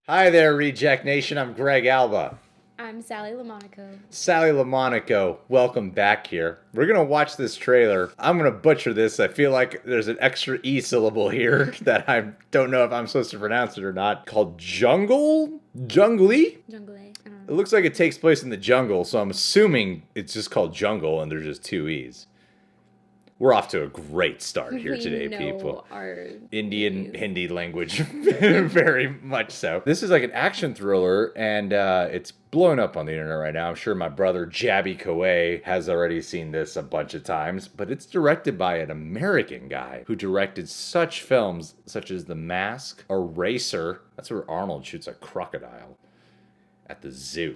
Hi there, Reject Nation. I'm Greg Alba. I'm Sally LaMonaco. Sally LaMonaco, welcome back here. We're going to watch this trailer. I'm going to butcher this. I feel like there's an extra E syllable here that I don't know if I'm supposed to pronounce it or not. Called Junglee? Junglee. I don't know. It looks like it takes place in the jungle, so I'm assuming it's just called Jungle and there's just two E's. We're off to a great start here today, people. Our Indian Hindi language, very much so. This is like an action thriller, and it's blowing up on the internet right now. I'm sure my brother Jabby Koay has already seen this a bunch of times, but it's directed by an American guy who directed such films such as The Mask, Eraser. That's where Arnold shoots a crocodile at the zoo.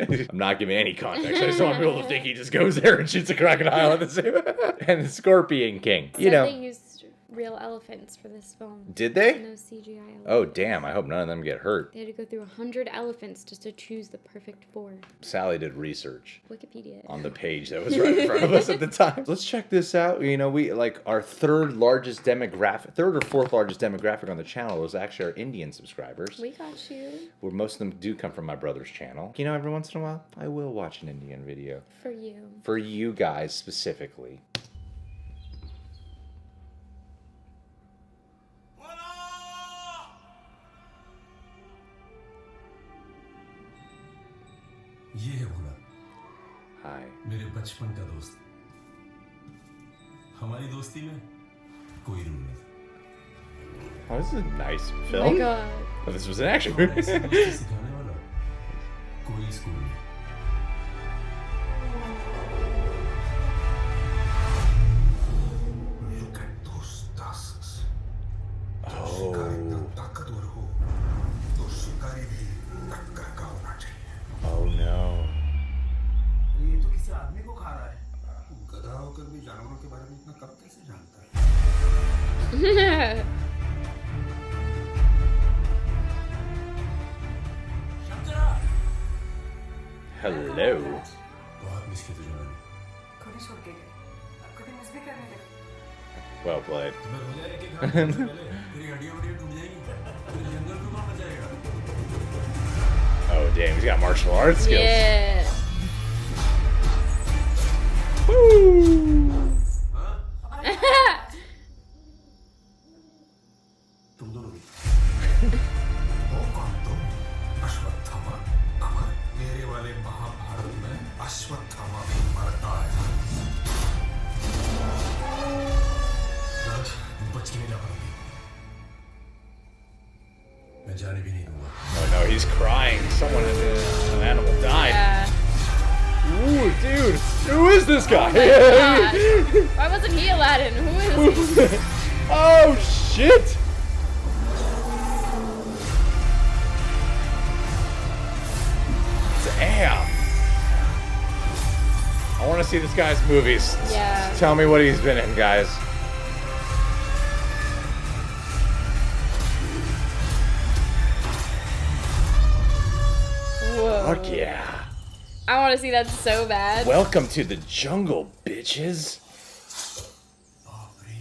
I'm not giving any context. I just want people to think he just goes there and shoots a crocodile at the zoo. And the Scorpion King. You know, they used real elephants for this film. Did they? No CGI elephants. Oh, damn. I hope none of them get hurt. They had to go through 100 elephants just to choose the perfect 4. Sally did research Wikipedia. on the page that was right in front of us at the time. Let's check this out. You know, we like our third or fourth largest demographic on the channel was actually our Indian subscribers. We got you. Where most of them do come from my brother's channel. You know, every once in a while, I will watch an Indian video. For you. For you guys specifically. ये है भोला। Hi. मेरे बचपन का दोस्त। हमारी दोस्ती में कोई रूल नहीं। Oh, this is a nice Oh film. my god. Oh, this was an action movie. सिखाने वाला कोई स्कूल नहीं। Look at those tusks. Oh. ताकतवर हो तो शिकारी भी टक्कर का होना चाहिए। Oh no. ये तो किसी आदमी को खा रहा है। गधा होकर भी जानवरों के बारे में इतना कम कैसे जानता है? Hello. बहुत मिस किया तुझे मैंने। कभी छोड़ के गए अब कभी मिस भी करने लगे Well played. तुम्हें रोजा एक एक घंटे से पहले तेरी हड्डियां वड्डियां टूट जाएंगी। तेरे जंगल में कौन बचाएगा? Oh damn, he's got martial arts skills. Yeah. Woo! तुम दोनों भी। वो कौन तुम? अश्वत्थामा अमर मेरे वाले महाभारत में अश्वत्थामा भी मरता है। बच के नहीं जा पाएंगे। मैं जाने भी नहीं दूंगा। Oh no, he's crying. An animal died. Yeah. Ooh, dude. Who is this guy? Oh my god. Why wasn't he Aladdin? Who is he? Oh shit. Damn. I want to see this guy's movies. Yeah. Tell me what he's been in, guys. Whoa. Fuck yeah. I want to see that so bad. Welcome to the jungle, bitches. बाप रे,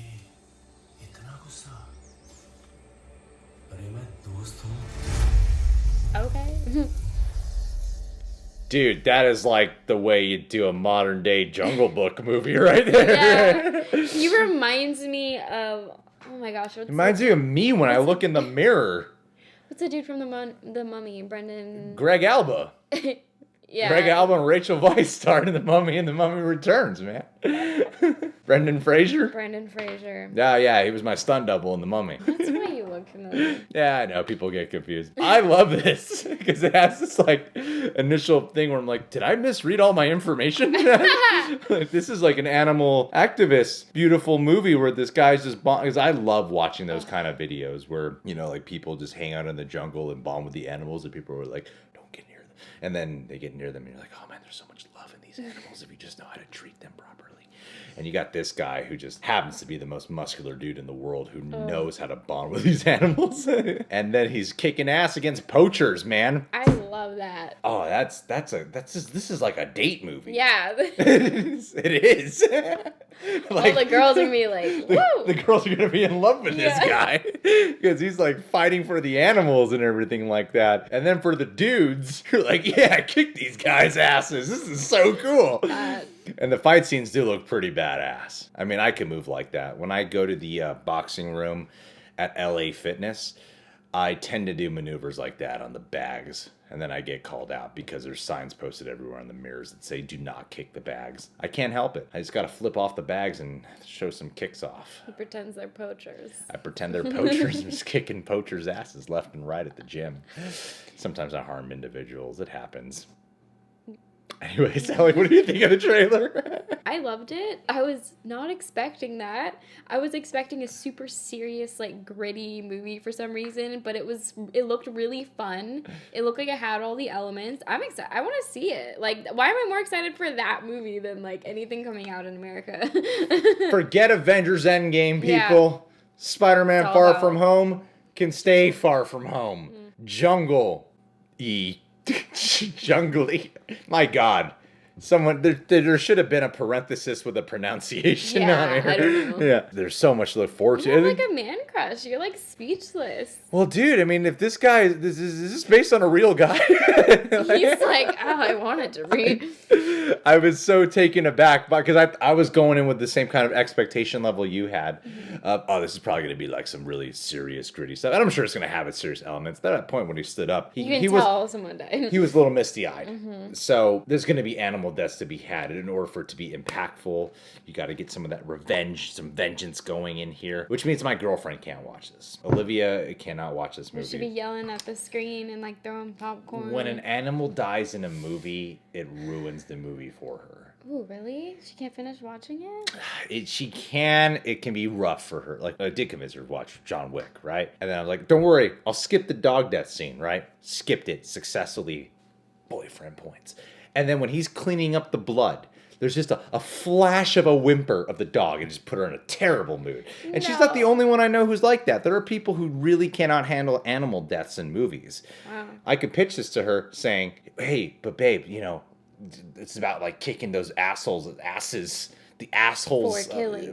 इतना गुस्सा। अरे मैं दोस्त हूँ। Okay. Dude, that is like the way you do a modern day Jungle Book movie right there. Yeah. He reminds me of, oh my gosh. Reminds me of me when I look in the mirror. What's the dude from the Mummy? Brendan. Greg Alba. Yeah. Greg Alba and Rachel Weisz starred in The Mummy and The Mummy Returns, man. Brendan Fraser? Brendan Fraser. Yeah, he was my stunt double in The Mummy. That's why you look familiar. Yeah, I know, people get confused. I love this, because it has this, like, initial thing where I'm like, did I misread all my information? Like, this is like an animal activist, beautiful movie where this guy's just because I love watching those kind of videos where, you know, like, people just hang out in the jungle and bond with the animals, and people are like, don't get near them. And then they get near them, and you're like, oh, man, there's so much love in these animals if you just know how to treat them properly. And you got this guy who just happens to be the most muscular dude in the world who knows how to bond with these animals. And then he's kicking ass against poachers, man. I love love that. Oh, this is like a date movie. Yeah. It is. All the girls are gonna be like, woo! The girls are gonna be in love with this guy because he's like fighting for the animals and everything like that. And then for the dudes, you're like, yeah, kick these guys' asses. This is so cool. And the fight scenes do look pretty badass. I mean, I can move like that. When I go to the boxing room at LA Fitness, I tend to do maneuvers like that on the bags. And then I get called out because there's signs posted everywhere on the mirrors that say, do not kick the bags. I can't help it. I just got to flip off the bags and show some kicks off. He pretends they're poachers. I pretend they're poachers and just kicking poachers' asses left and right at the gym. Sometimes I harm individuals. It happens. Anyway, Sally, what do you think of the trailer? I loved it. I was not expecting that. I was expecting a super serious, like, gritty movie for some reason, but it looked really fun. It looked like it had all the elements. I'm excited. I want to see it. Like, why am I more excited for that movie than, like, anything coming out in America? Forget Avengers Endgame, people. Yeah. Spider-Man Far From Home can stay far from home. Junglee. My God. Someone there should have been a parenthesis with a pronunciation on it. I don't know. Yeah, there's so much to look forward to. You're like a man crush. You're like speechless. Well, dude, I mean, if this guy is this based on a real guy? He's like, oh, I wanted to read. I was so taken aback because I was going in with the same kind of expectation level you had. This is probably going to be like some really serious, gritty stuff. And I'm sure it's going to have its serious elements. At that point when he stood up, he was someone died. He was a little misty-eyed. So there's going to be animal deaths to be had. And in order for it to be impactful, you got to get some of that revenge, some vengeance going in here. Which means my girlfriend can't watch this. Olivia cannot watch this movie. You should be yelling at the screen and like throwing popcorn. When an animal dies in a movie, it ruins the movie for her. Ooh, really? She can't finish watching it? She can. It can be rough for her. Like, I did convince her to watch John Wick, right? And then I was like, don't worry. I'll skip the dog death scene, right? Skipped it successfully. Boyfriend points. And then when he's cleaning up the blood, there's just a flash of a whimper of the dog and just put her in a terrible mood. And she's not the only one I know who's like that. There are people who really cannot handle animal deaths in movies. Wow. I could pitch this to her saying, hey, but babe, you know, it's about like kicking those asses, the assholes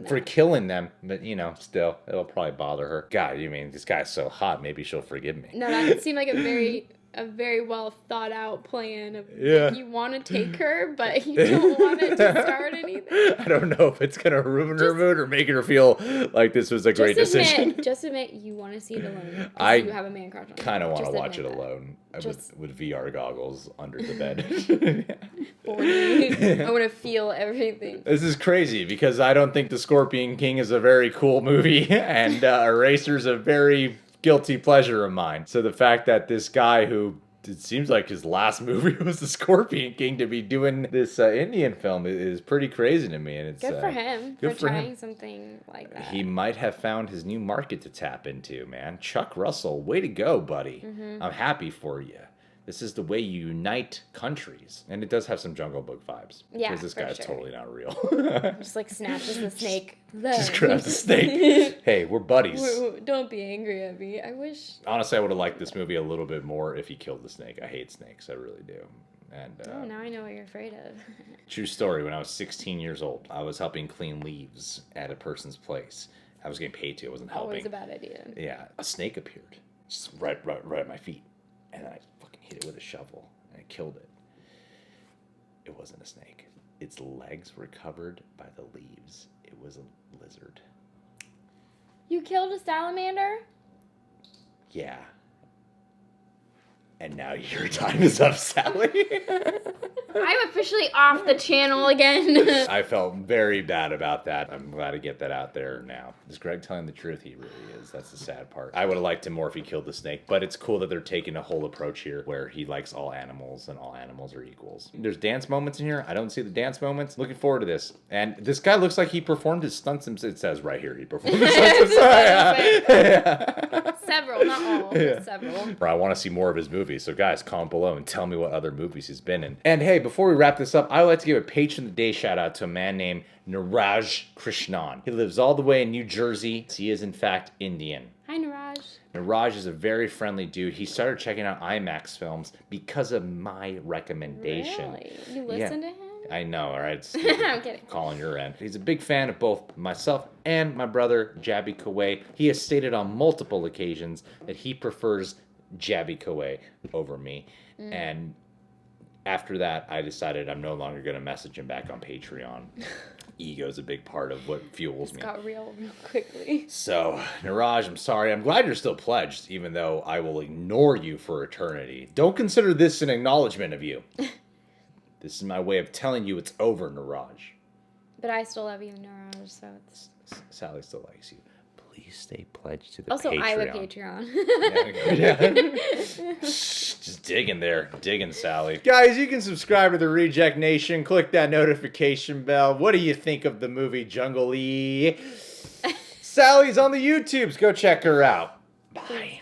for killing them. But, you know, still, it'll probably bother her. God, you mean, this guy's so hot, maybe she'll forgive me. No, that seemed like a very well thought out plan of you want to take her, but you don't want it to start anything. I don't know if it's going to ruin her mood or make her feel like this was a great decision. Just admit you want to see it alone. You have a man crush on it. I kind of want to watch it alone with VR goggles under the bed. I want to feel everything. This is crazy because I don't think The Scorpion King is a very cool movie and Eraser's a very guilty pleasure of mine. So the fact that this guy who it seems like his last movie was The Scorpion King to be doing this Indian film is pretty crazy to me. And it's good for him for trying something like that. He might have found his new market to tap into, man. Chuck Russell, way to go, buddy. I'm happy for you. This is the way you unite countries. And it does have some Jungle Book vibes. Yeah, because this guy's totally not real. Just like snatches the snake. Just grabs the snake. Hey, we're buddies. Don't be angry at me. I wish. Honestly, I would have liked this movie a little bit more if he killed the snake. I hate snakes. I really do. And now I know what you're afraid of. True story. When I was 16 years old, I was helping clean leaves at a person's place. I was getting paid to. I wasn't helping. Always a bad idea. Yeah. A snake appeared. Just right at my feet. And I hit it with a shovel and I killed it. It wasn't a snake. Its legs were covered by the leaves. It was a lizard. You killed a salamander? Yeah. And now your time is up, Sally. I'm officially off the channel again. I felt very bad about that. I'm glad to get that out there now. Is Greg telling the truth? He really is. That's the sad part. I would have liked him more if he killed the snake, but it's cool that they're taking a whole approach here where he likes all animals and all animals are equals. There's dance moments in here. I don't see the dance moments. Looking forward to this. And this guy looks like he performed his stunts himself. It says right here he performed his stunts himself. Several, not all, but several. I want to see more of his movies. So guys, comment below and tell me what other movies he's been in. And hey, before we wrap this up, I would like to give a Patron of the Day shout out to a man named Niraj Krishnan. He lives all the way in New Jersey. He is in fact Indian. Hi, Niraj. Niraj is a very friendly dude. He started checking out IMAX films because of my recommendation. Really? You listen to him? I know, all right? It's I'm kidding. calling your end. He's a big fan of both myself and my brother, Jabby Kaway. He has stated on multiple occasions that he prefers Jabby Kaway over me. And after that, I decided I'm no longer going to message him back on Patreon. Ego's a big part of what fuels me. Got real quickly. So, Niraj, I'm sorry. I'm glad you're still pledged, even though I will ignore you for eternity. Don't consider this an acknowledgement of you. This is my way of telling you it's over, Niraj. But I still love you, Niraj, so it's... Sally still likes you. Please stay pledged to the Also, Patreon. I would Patreon. Yeah. Just digging there. Digging, Sally. Guys, you can subscribe to the Reject Nation. Click that notification bell. What do you think of the movie Junglee? Sally's on the YouTubes. Go check her out. Bye.